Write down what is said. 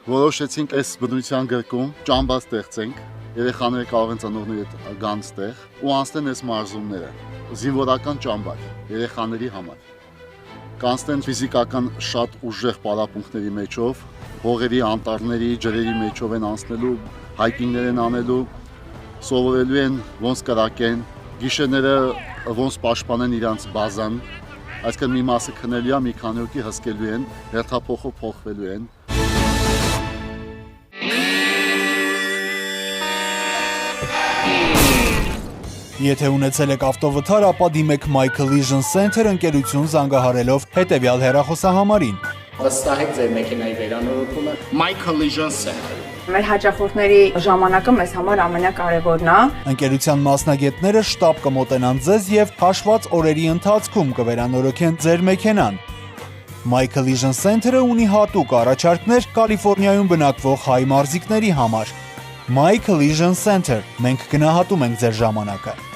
Որոշեցինք այս բնության գրկում ճամբա ստեղծենք, երեխաները կարող են ծնողների հետ գան ստեղ ու անցնեն այս մարզումները, զինվորական ճամբար երեխաների համար։ Կանցնեն ֆիզիկական շատ ուժեղ պարապմունքների մեջով, հողերի, անտառների, ջրերի մեջով են անցնելու, հայկինգներ են անելու, սովորելու են ոնց կրակեն, գիշերները ոնց պաշտպանեն իրանց բազան, այսինքն մի մասը քնելու է, մի քանի հոգի հսկելու են, հերթափոխով փոխվելու են։ Եթե ունեցել եք ավտովթար, ապա դիմեք My Collision Center ընկերություն զանգահարելով հետևյալ հեռախոսահամարին։ Վստահեք ձեր մեքենայի վերանորոգումը My Collision Center։ Մեր հաճախորդների ժամանակը մեզ համար ամենակարևորն է։ Ընկերության մասնագետները շտապ կմոտենան ձեզ եւ հաշված օրերի ընթացքում կվերանորոգեն ձեր մեքենան։ My Collision Center-ը ունի հատուկ առաջարկներ Կալիֆոռնիայում բնակվող հայ մարզիկների համար։ My Collision Center, մենք գնահատում ենք ձեր ժամանակը։